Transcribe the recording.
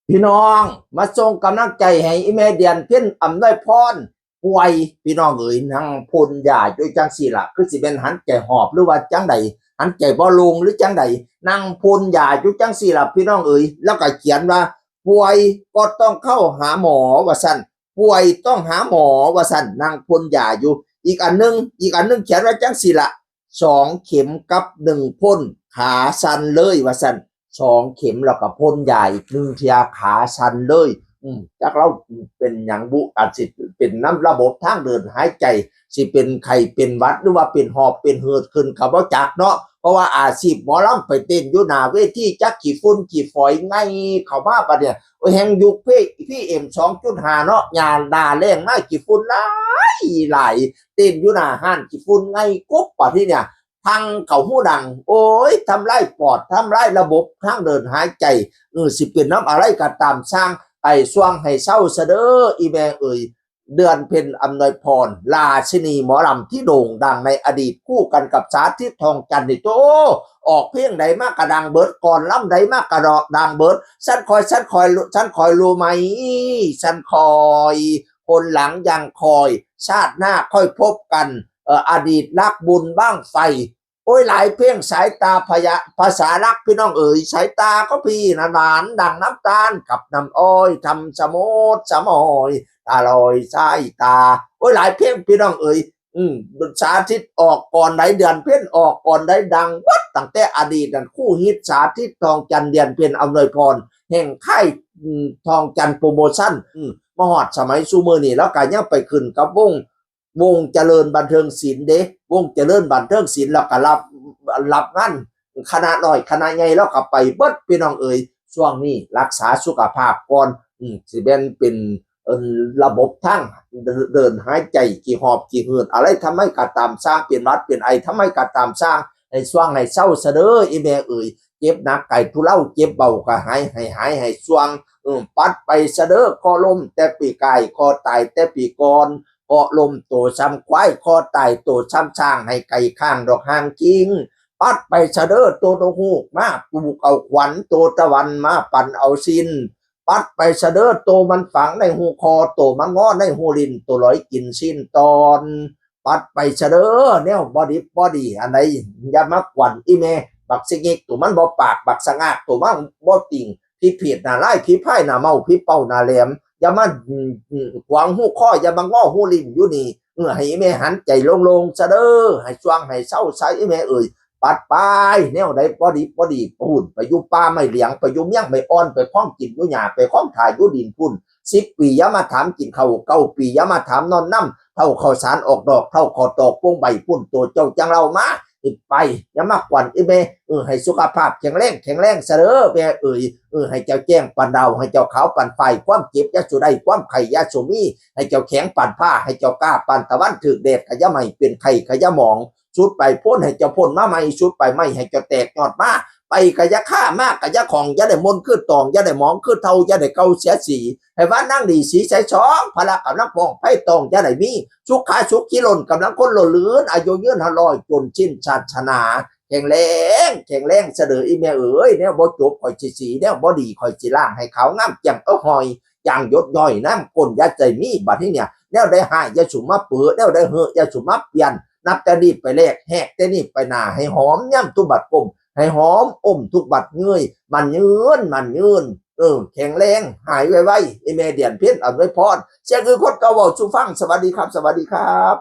พี่น้องมาส่งกำลังใจให้อีเมเดียนเพี้ยนอำนวยพรป่วยพี่น้องเอ๋ยนั่งพ่นยาด้วยจังสี่ละคือสิเป็นหันใจหอบหรือว่าจังใดหันใจบ่ลงหรือจังใดนั่งพ่นยาด้วยจังสี่ละพี่น้องเอ๋ยแล้วก็เขียนว่าป่วยก็ต้องเข้าหาหมอว่าซั่นป่วยต้องหาหมอว่าซั่นนั่งพ่นยาอยู่อีกอันนึงเขียนว่าจังสี่ละ2 เข็มกับ1 พ่นขาสั่นเลยว่าซั่น2 เข็มแล้วก็พ่นใหญ่1 เทียขาชันเลยจากเราเป็นอย่างบุอาจสิเป็นน้ำระบบทางเดินหายใจสิเป็นไข้เป็นหวัดหรือว่าเป็นหอบเป็นเหือดขึ้นกับว่าจักเนาะเพราะว่าอาชีพหมอลำไปเต้นอยู่หน้าเวทีจักขี้ฝุ่นขี้ฝอยไงเข้ามาปะเนี่ยแห่งยุคพี่เอ็ม2.5เนาะยาดาแรงมากขี้ฝุ่นหลายเต้นอยู่หน้าห้านขี้ฝุ่นไงกุ๊บปะที่เนี่ยพังเขาหูดังโอ้ยทำไรปอดทำไรระบบทางเดินหายใจสิเป็นน้ำอะไรก็ตามสร้างไอ้สว่างให้เศร้าเสดออีแมเอ่ยเดือนเพ็ญอำนวยพรราชินีหมอลำที่โด่งดังในอดีตคู่กันกับสาธิตทองจันทร์นี่โตออกเพลงใดมากกระดังเบิดก่อนล่ำใดมากกระดังเบิดฉันคอยรู้ไหมฉันคอยคนหลังยังคอยชาติหน้าค่อยพบกันอดีตรักบุญบ้างไฟโอ้ยหลายเพลงสายตาภาษารักพี่น้องเอ๋ยสายตาก็พี่นะหวานดังน้ำตาลกับน้ำอ้อยทำสมดสมอยตาลอยสายตาโอ้ยหลายเพลงพี่น้องเอ๋ยสาธิตออกก่อนไหนเดือนเพ็ญออกก่อนไหนดังวัดตั้งแต่อดีตคู่ฮิตสาธิตทองจันทร์เดือนเพ็ญอำนวยพรแห่งค่ายทองจันทร์โปรโมชั่นมหอดสมัยซูเมอร์นี่แล้วก็ยังไปขึ้นกับวงเจริญบันเทิงศิลป์เด้วงเจริญบันเทิงศิลป์แล้วก็รับงานคณะน้อยคณะใหญ่แล้วก็ไปเบิดพี่น้องเอ๋ยช่วงนี้รักษาสุขภาพก่อนสิเป็นระบบทั้งเดินหายใจกี่หอบกี่เหือดอะไรทำให้กระตามสร้างเปลี่ยนวัดเปลี่ยนไอทำให้กระตามสร้างให้ช่วงให้เศร้าเสดออีเมเอ๋ยเจ็บหนักไก่ทุเล่าเจ็บเบาก็หายให้ช่วงปัดไปเสดอคอลมแต่ปีกายคอตายแต่ปีก่อนเกาะลมโตซ้ำควายคอตายโตซ้ำช่างให้ไก่ข้างดอกหางจริงปัดไปเสดอโตโตหูกมาปลูกเอาขวัญโตตะวันมาปั่นเอาสินปัดไปเสดอโตมันฝังในหูคอโตมันงอในหูลินโตลอยกินสิ้นตอนปัดไปเสดอแนวบอดี้อันไหนอย่ามากวนอีเมบักสิงิกตัวมันบ่ปากบักสงากตัวมันบ่ติ่งพี่เพียดหน้าไล่พี่ไพ่หน้าเมาพี่เป้าหน้าแหลมอย่ามาขวางหูข้ออย่ามาง้อหูลิ้นอยู่นี่ให้แม่หันใจลงซะเด้อให้ช่วงให้เศร้าใส่แม่เอ่ยปัดไปแนวใดพอดีพูนไปอยู่ป่าไม่เลี้ยงไปอยู่เมี่ยงไม่อ่อนไปข้องกินอยู่หญ้าไปข้องถ่ายอยู่ดินพุ่น10 ปีอย่ามาถามกินข้าว9 ปีอย่ามาถามนอนน้ำเท่าข้าวสารออกดอกเท่าข้อตอกพวงใบพุ่นตัวเจ้าจังเรามาไปอย่ามากวนอีเมให้สุขภาพแข็งแรงเสดอแม่เอ่ยให้เจ้าแจ้งปันดาวให้เจ้าขาวปันไฟความเจ็บยาสุได้ความไข่ยาสุมีให้เจ้าแข็งปันผ้าให้เจ้ากล้าปันตะวันถึกแดดขยะใหม่เป็นไข่ขยะหมองชุดไปพ่นให้เจ้าพ่นมาใหม่ชุดไปไม่ให้เจ้าแตกยอดมาไปกะยะฆ่ามากกะยะของยะได้มนขึ้นตองยะได้หมองขึ้นเท่ายะได้เกาเสียสีให้ว่านั่งดีสีใสสองพละกำลังปองไพ่ตองยะได้มีชุกขาชุกขี้หล่นกำลังคนหล่นลื่นอายุยืน500จนชิ้นชาติชนาแข็งแรงเสดออีเมเอ๋ยเนี่ยบ่จบคอยสีเนี่ยบ่ดีคอยสิล่างให้เขางามจังหอยอย่างยดย่อยน้ำก้นยาใจมีบัดนี้เนี่ยแนวได้หายยาสุมาเปื้อแนวได้เหอะยาสุมาเปลี่ยนนับแต่นี้ไปแลกแหกแต่นี้ไปหน้าให้หอมย่ำทุบัดกลมให้หอมทุกบัดเงยมันยืนแข็งแรงหายไวๆอีเมเดียนเพี้ยนอำนวยพรเสียงคือคนเก่าเว้าสู่ฟังสวัสดีครับ